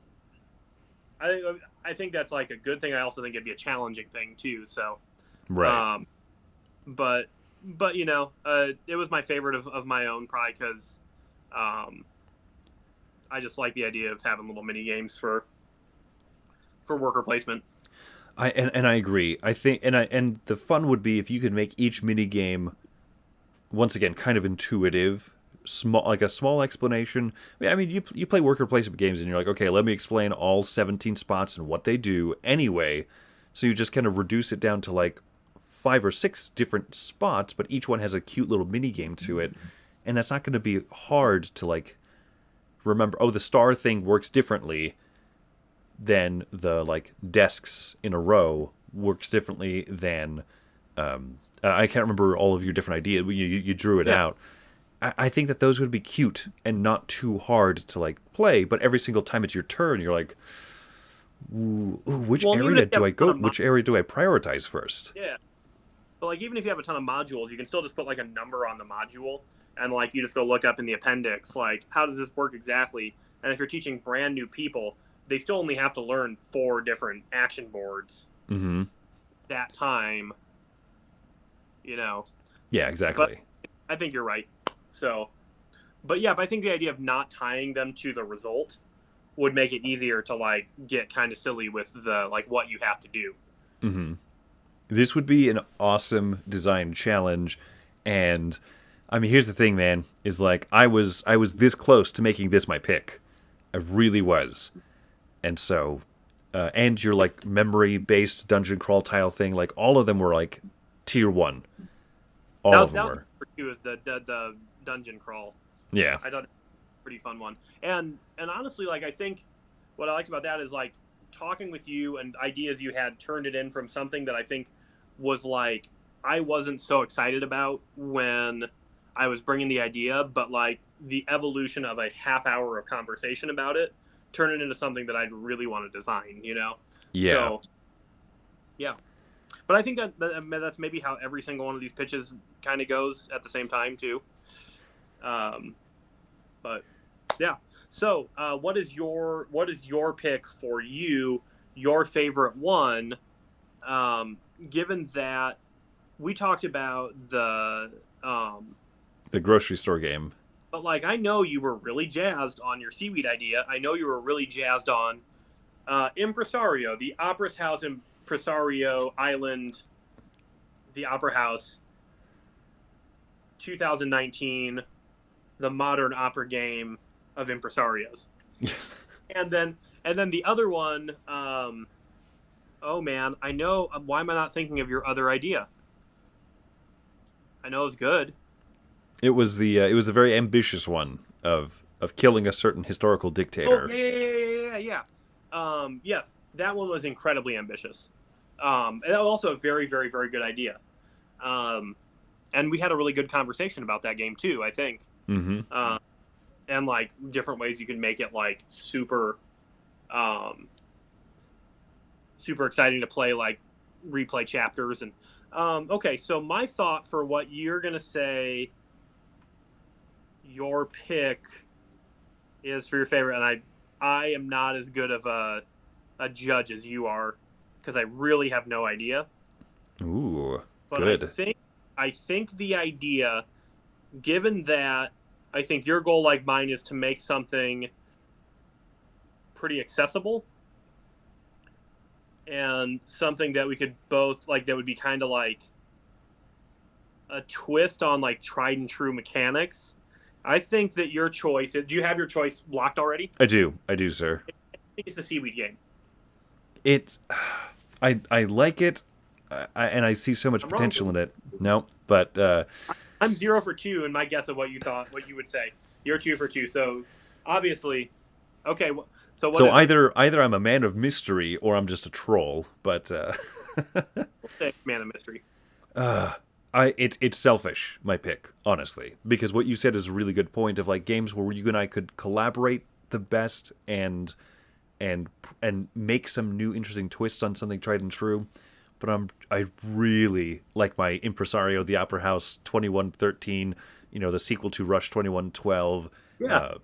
I think that's like a good thing. I also think it'd be a challenging thing too. So, Right. um, but it was my favorite of my own, probably because um, I just like the idea of having little mini games for worker placement. I agree. I think and the fun would be if you could make each mini game once again kind of intuitive, small, like a small explanation. I mean, you play worker placement games and you're like, okay, let me explain all 17 spots and what they do anyway. So you just kind of reduce it down to like 5 or 6 different spots, but each one has a cute little mini game to it, and that's not going to be hard to like remember. Oh, the star thing works differently than the like desks in a row, works differently than I can't remember all of your different ideas. You drew it Yeah. out. I think that those would be cute and not too hard to like play. But every single time it's your turn, you're like, ooh, which Well, and even area if you do have I a ton go? of Which area do I prioritize first? yeah, but like even if you have a ton of modules, you can still just put like a number on the module, and like you just go look up in the appendix, like how does this work exactly? And if you're teaching brand new people, they still only have to learn 4 different action boards Mm-hmm. that time, you know. Yeah, But exactly. I think you're right. So, but yeah, but I think the idea of not tying them to the result would make it easier to like get kind of silly with the like what you have to do. Mm-hmm. This would be an awesome design challenge, and I mean, here's the thing, man. Is like I was this close to making this my pick. It really was. And so, and your like memory based dungeon crawl tile thing, like all of them were like tier one. All of them That was were. number two is the dungeon crawl. Yeah. I thought it was a pretty fun one. And honestly, like I think what I liked about that is like talking with you and ideas you had turned it in from something that I think was like I wasn't so excited about when I was bringing the idea, but like the evolution of a half hour of conversation about it turned it into something that I'd really want to design, you know? Yeah. So, yeah. But I think that's maybe how every single one of these pitches kind of goes at the same time, too. But, yeah. So, what is your pick for you? Your favorite one? Given that we talked about the grocery store game. but like I know you were really jazzed on your seaweed idea. I know you were really jazzed on Impresario, the Opera's House Impresario Island, the Opera House, 2019, the modern opera game of impresarios. and then the other one, oh man, I know. Why am I not thinking of your other idea? I know it's good. It was the very ambitious one of killing a certain historical dictator. Oh yeah. Yes, that one was incredibly ambitious. And that was also a very, very, very good idea. And we had a really good conversation about that game too, I think. Mm-hmm. And like different ways you can make it like super, super exciting to play, like replay chapters. And okay, so my thought for what you're gonna say your pick is for your favorite, and I am not as good of a judge as you are because I really have no idea. Ooh, but good. I think the idea, given that I think your goal, like mine, is to make something pretty accessible and something that we could both like, that would be kind of like a twist on like tried and true mechanics. I think that your choice. Do you have your choice locked already? I do, sir. I think it's the seaweed game. It's, I like it, and I see so much potential in it. No, but I'm 0 for 2 in my guess of what you thought, what you would say. You're 2 for 2, so obviously, okay. So either I'm a man of mystery or I'm just a troll. But we'll say man of mystery. It's selfish, my pick, honestly, because what you said is a really good point of like games where you and I could collaborate the best and make some new interesting twists on something tried and true. But I really like my Impresario, the Opera House 2113, the sequel to Rush 2112,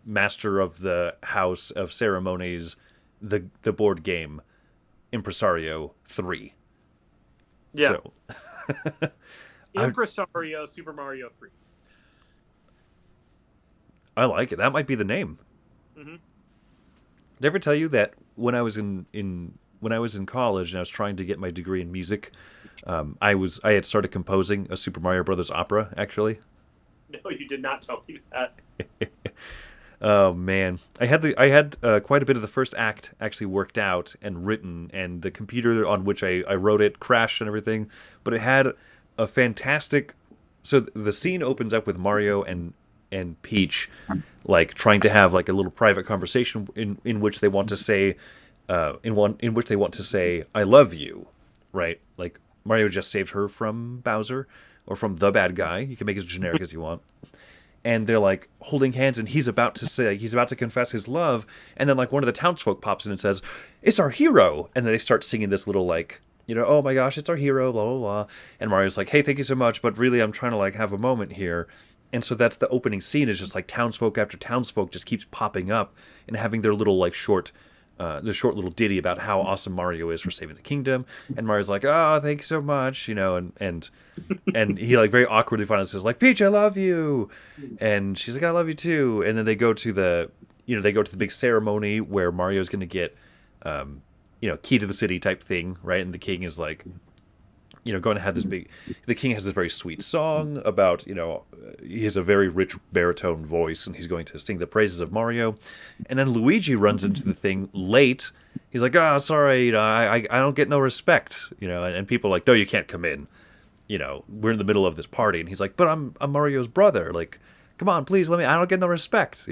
Master of the House of Ceremonies, the board game Impresario 3. Yeah. So Impresario Super Mario 3. I like it. That might be the name. Mm-hmm. Did I ever tell you that when I was in college and I was trying to get my degree in music, I had started composing a Super Mario Brothers opera, actually. No, you did not tell me that. Oh man, I had quite a bit of the first act actually worked out and written, and the computer on which I wrote it crashed and everything, but it had a fantastic. So the scene opens up with Mario and Peach, like trying to have like a little private conversation in which they want to say, in which they want to say "I love you," right? Like Mario just saved her from Bowser or from the bad guy. You can make it as generic as you want. And they're like holding hands, and he's about to confess his love, and then like one of the townsfolk pops in and says, "It's our hero," and then they start singing this little like, oh my gosh, it's our hero, blah blah blah, and Mario's like, "Hey, thank you so much, but really I'm trying to like have a moment here," and so that's the opening scene is just like townsfolk after townsfolk just keeps popping up and having their little like short little ditty about how awesome Mario is for saving the kingdom, and Mario's like, "Oh, thank you so much," and he like very awkwardly finally says like, "Peach, I love you," and she's like, "I love you too," and then they go to the big ceremony where Mario's going to get key to the city type thing, right? And the king is like going to have this big. The king has this very sweet song about, he has a very rich baritone voice, and he's going to sing the praises of Mario. And then Luigi runs into the thing late. He's like, "Oh, sorry, I don't get no respect," and people are like, "No, you can't come in. We're in the middle of this party." And he's like, "But I'm Mario's brother. Like, come on, please let me. I don't get no respect."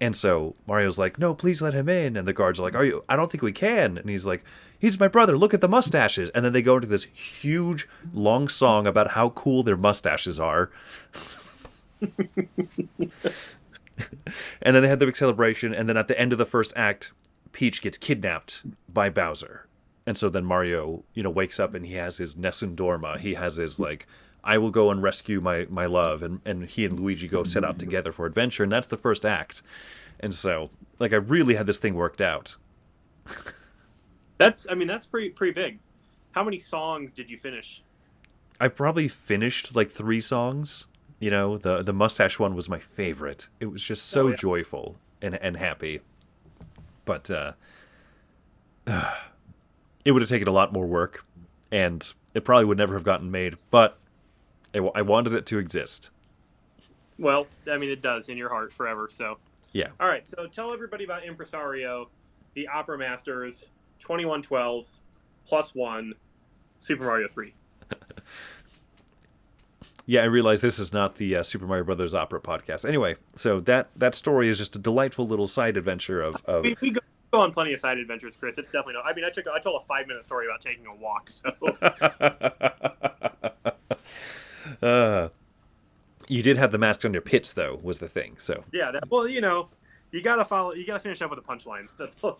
And so Mario's like, "No, please let him in." And the guards are like, I don't think we can." And he's like, "He's my brother. Look at the mustaches." And then they go into this huge, long song about how cool their mustaches are. And then they have the big celebration. And then at the end of the first act, Peach gets kidnapped by Bowser. And so then Mario, wakes up and he has his Nessun Dorma. He has his, like, I will go and rescue my love. And he and Luigi go set out together for adventure. And that's the first act. And so, like, I really had this thing worked out. That's pretty big. How many songs did you finish? I probably finished, like, 3 songs. The mustache one was my favorite. It was just so joyful and happy. But it would have taken a lot more work. And it probably would never have gotten made. But I wanted it to exist. Well, it does in your heart forever, so. Yeah. All right, so tell everybody about Impresario, the Opera Masters, 2112, +1, Super Mario 3. Yeah, I realize this is not the Super Mario Brothers Opera podcast. Anyway, so that story is just a delightful little side adventure of... We go on plenty of side adventures, Chris. It's definitely not... I told a 5-minute story about taking a walk, so... You did have the mask on your pits, though, was the thing. So yeah, you gotta finish up with a punchline. That's all.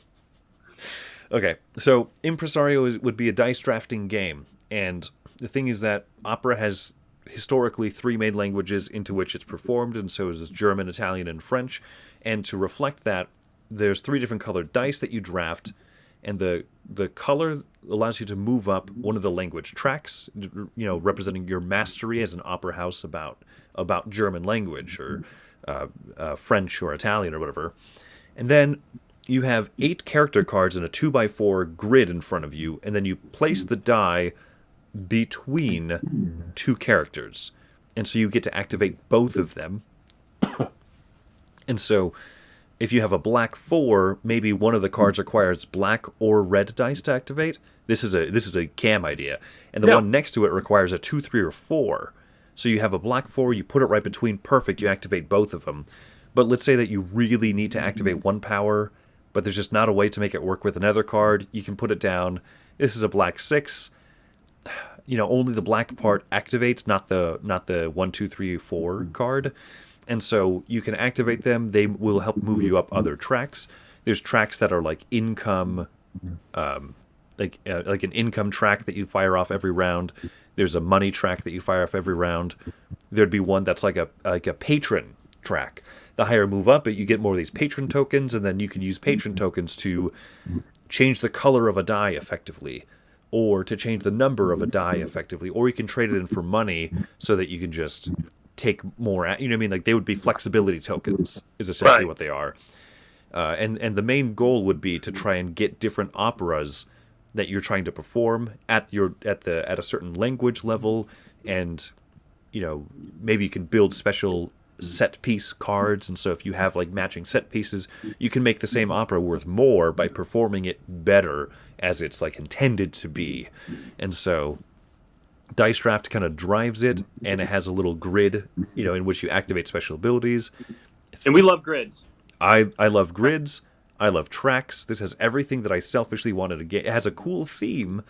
Okay, so Impresario would be a dice drafting game, and the thing is that opera has historically 3 main languages into which it's performed, and so is German, Italian, and French. And to reflect that, there's 3 different colored dice that you draft, and the color allows you to move up one of the language tracks, representing your mastery as an opera house about German language or French or Italian or whatever. And then you have 8 character cards in a 2x4 grid in front of you, and then you place the die between 2 characters. And so you get to activate both of them. And so if you have a black 4, maybe one of the cards requires black or red dice to activate. This is a cam idea. And the one next to it requires a 2, 3, or 4. So you have a black 4, you put it right between, perfect, you activate both of them. But let's say that you really need to activate one power, but there's just not a way to make it work with another card. You can put it down. This is a black 6. Only the black part activates, not the 1, 2, 3, 4 card. And so you can activate them. They will help move you up other tracks. There's tracks that are like income, like an income track that you fire off every round. There's a money track that you fire off every round. There'd be one that's like a patron track. The higher move up, you get more of these patron tokens, and then you can use patron tokens to change the color of a die effectively, or to change the number of a die effectively, or you can trade it in for money so that you can just take more. Like they would be flexibility tokens, is essentially what they are. And the main goal would be to try and get different operas that you're trying to perform at a certain language level, and maybe you can build special set piece cards, and so if you have like matching set pieces, you can make the same opera worth more by performing it better as it's like intended to be. And so Dice Draft kind of drives it, and it has a little grid, in which you activate special abilities. And we love grids. I love grids. I love tracks. This has everything that I selfishly wanted to get. It has a cool theme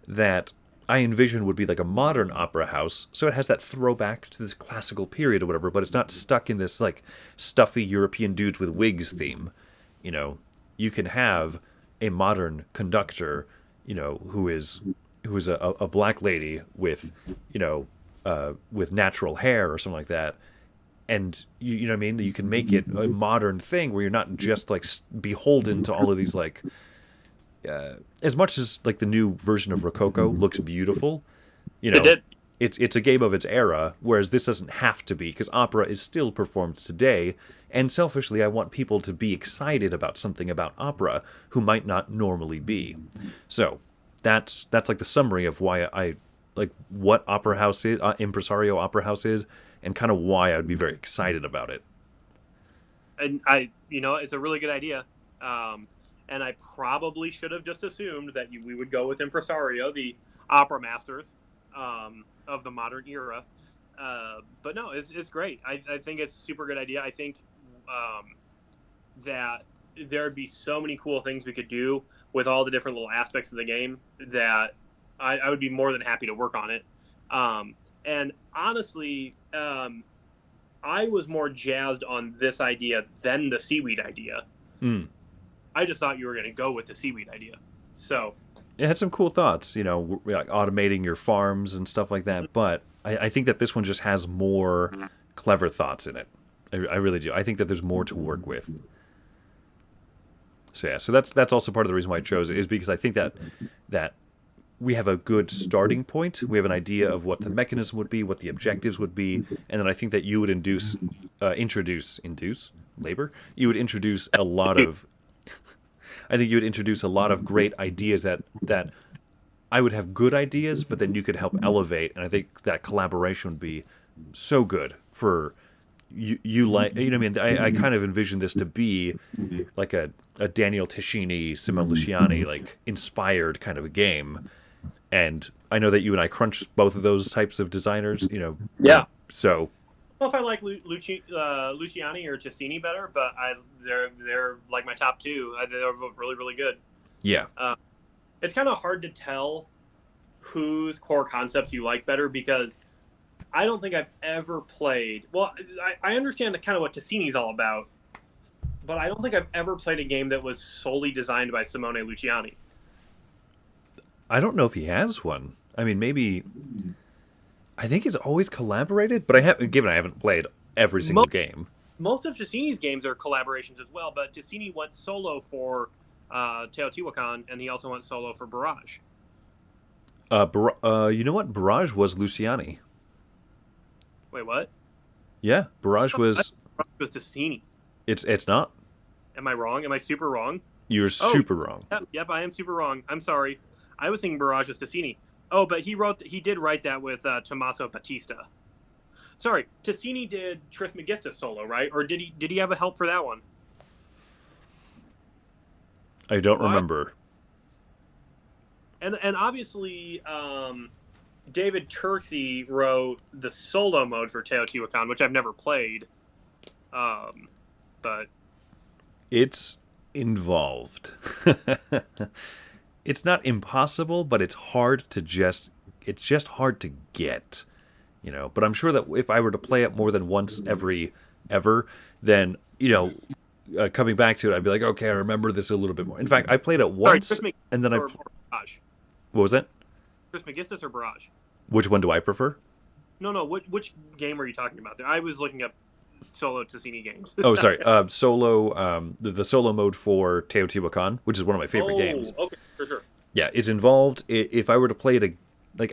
that I envision would be like a modern opera house. So it has that throwback to this classical period or whatever, but it's not stuck in this like stuffy European dudes with wigs theme. You can have a modern conductor, who is a black lady with, with natural hair or something like that. And you know what I mean? You can make it a modern thing where you're not just like beholden to all of these like, as much as like the new version of Rococo looks beautiful, it's a game of its era, whereas this doesn't have to be, because opera is still performed today. And selfishly, I want people to be excited about something about opera who might not normally be. So that's like the summary of why I like what Opera House is, Impresario Opera House is, and kind of why I would be very excited about it. And it's a really good idea. And I probably should have just assumed that we would go with Impresario, the opera masters of the modern era. But no, it's great. I think it's a super good idea. I think that there'd be so many cool things we could do with all the different little aspects of the game that I would be more than happy to work on it. And honestly, I was more jazzed on this idea than the seaweed idea. I just thought you were going to go with the seaweed idea. So it had some cool thoughts, like automating your farms and stuff like that. But I think that this one just has more clever thoughts in it. I really do. I think that there's more to work with. So yeah, so that's also part of the reason why I chose it, is because I think that we have a good starting point. We have an idea of what the mechanism would be, what the objectives would be, and then I think that you would introduce labor. You would introduce a lot of. I think you would introduce a lot of great ideas that I would have good ideas, but then you could help elevate, and I think that collaboration would be so good for you like, what I mean? I kind of envision this to be like a Daniel Tascini, Simone Luciani, like inspired kind of a game. And I know that you and I crunch both of those types of designers, Yeah. So I don't know if I like Luciani or Tascini better, but they're like my top two. They're both really, really good. Yeah. It's kind of hard to tell whose core concepts you like better, because I don't think I've ever played. Well, I understand kind of what Tascini's all about, but I don't think I've ever played a game that was solely designed by Simone Luciani. I don't know if he has one. I mean, maybe. I think he's always collaborated, but I haven't played every single game. Most of Tascini's games are collaborations as well, but Tascini went solo for Teotihuacan, and he also went solo for Barrage. You know what? Barrage was Luciani. Wait, what? Yeah, Barrage was. Barrage was Tascini. It's not. Am I wrong? Am I super wrong? You're super wrong. Yep, I am super wrong. I'm sorry. I was thinking Barrage was Tascini. Oh, but he did write that with Tommaso Battista. Sorry, Tascini did Trismegistus solo, right? Or did he have a help for that one? I don't remember. And obviously, David Turksey wrote the solo mode for Teotihuacan, which I've never played. But it's involved. It's not impossible, but it's just hard to get, But I'm sure that if I were to play it more than once ever, then, coming back to it, I'd be like, okay, I remember this a little bit more. In fact, I played it once, and then Barrage. What was that? Trismegistus or Barrage? Which one do I prefer? No. Which game are you talking about? I was looking up solo Tascini games. Oh, sorry. Solo. The solo mode for Teotihuacan, which is one of my favorite games. Okay, for sure. Yeah, it's involved. If I were to play it,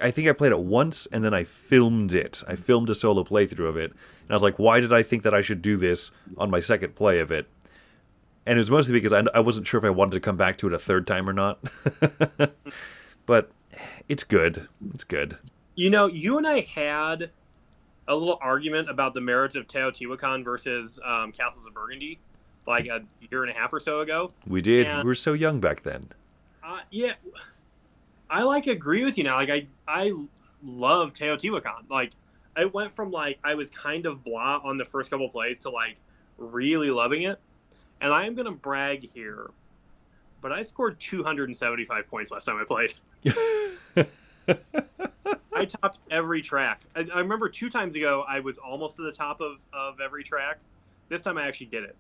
I think I played it once, and then I filmed it. I filmed a solo playthrough of it, and I was like, why did I think that I should do this on my second play of it? And it was mostly because I wasn't sure if I wanted to come back to it a third time or not. But it's good. It's good. You and I had a little argument about the merits of Teotihuacan versus Castles of Burgundy, like a year and a half or so ago. We did. We were so young back then. Yeah, I agree with you now. I love Teotihuacan. I went from I was kind of blah on the first couple plays to really loving it. And I am gonna brag here, but I scored 275 points last time I played. I topped every track. I remember 2 times ago I was almost to the top of every track. This time I actually did it.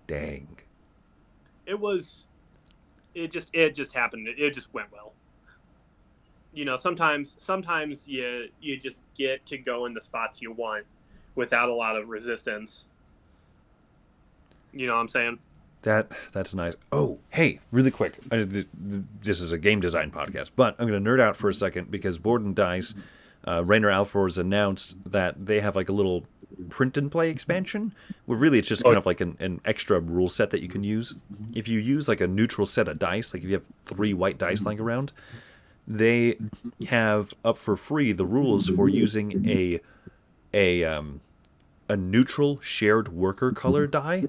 Dang. It just happened. It just went well. Sometimes you just get to go in the spots you want without a lot of resistance. You know what I'm saying? That's nice. Oh, hey, really quick. This is a game design podcast, but I'm going to nerd out for a second because Board and Dice Rainer Alfor's announced that they have like a little print and play expansion where really it's just kind of like an extra rule set that you can use. If you use like a neutral set of dice, like if you have 3 white dice lying around, they have up for free the rules for using a neutral shared worker color die.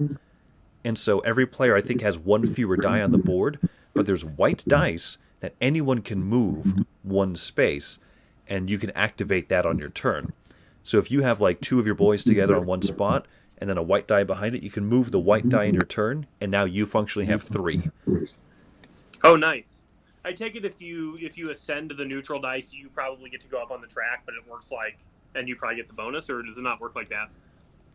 And so every player, I think, has 1 fewer die on the board, but there's white dice that anyone can move 1 space, and you can activate that on your turn. So if you have like 2 of your boys together on 1 spot, and then a white die behind it, you can move the white die in your turn, and now you functionally have 3. Oh, nice. I take it if you ascend the neutral dice, you probably get to go up on the track, but it works like, and you probably get the bonus, or does it not work like that?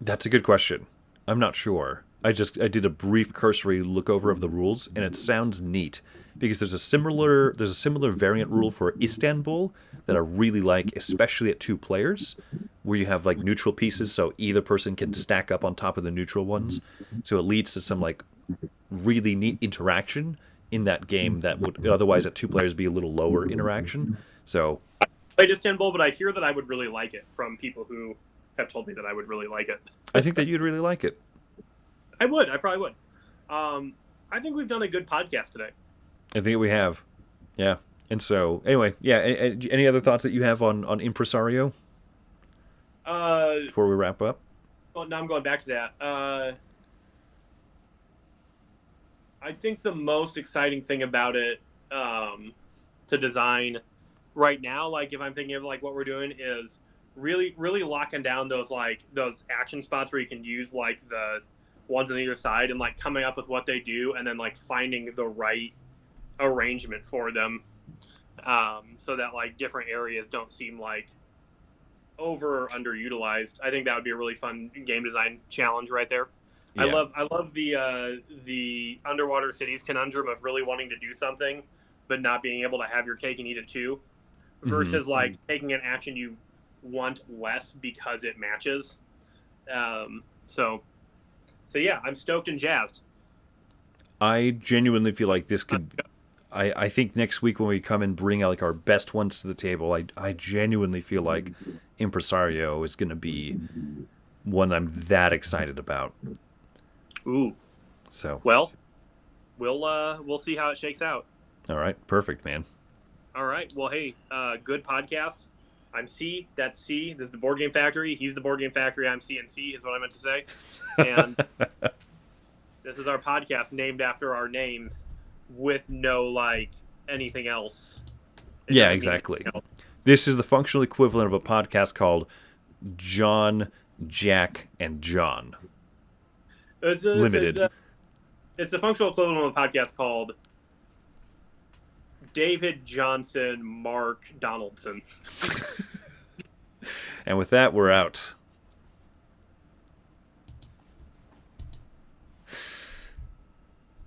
That's a good question. I'm not sure. I did a brief cursory look over of the rules, and it sounds neat because there's a similar variant rule for Istanbul that I really like, especially at 2 players, where you have like neutral pieces, so either person can stack up on top of the neutral ones. So it leads to some like really neat interaction in that game that would otherwise at 2 players be a little lower interaction. So I played Istanbul, but I hear that I would really like it from people who have told me that I would really like it. I think that you'd really like it. I probably would. I think we've done a good podcast today. I think we have. Yeah. And so, anyway, yeah, any other thoughts that you have on Impresario before we wrap up? Well, now I'm going back to that. I think the most exciting thing about it to design right now, like if I'm thinking of like what we're doing, is really locking down those action spots where you can use like the ones on either side and like coming up with what they do and then like finding the right arrangement for them, so that like different areas don't seem like over or underutilized. I think that would be a really fun game design challenge right there. Yeah. I love the underwater cities conundrum of really wanting to do something but not being able to have your cake and eat it too, versus like taking an action you want less because it matches. So yeah, I'm stoked and jazzed. I genuinely feel like this could. I think next week when we come and bring like our best ones to the table, I genuinely feel like Impresario is going to be one I'm that excited about. Ooh. So well, we'll see how it shakes out. All right, perfect, man. All right. Well, hey, good podcast. I'm C. That's C. This is the Board Game Factory. He's the Board Game Factory. I'm C and C is what I meant to say. And this is our podcast named after our names with no, like, anything else. Yeah, exactly. This is the functional equivalent of a podcast called John, Jack, and John. Limited. It's a functional equivalent of a podcast called David Johnson, Mark Donaldson. And with that, we're out.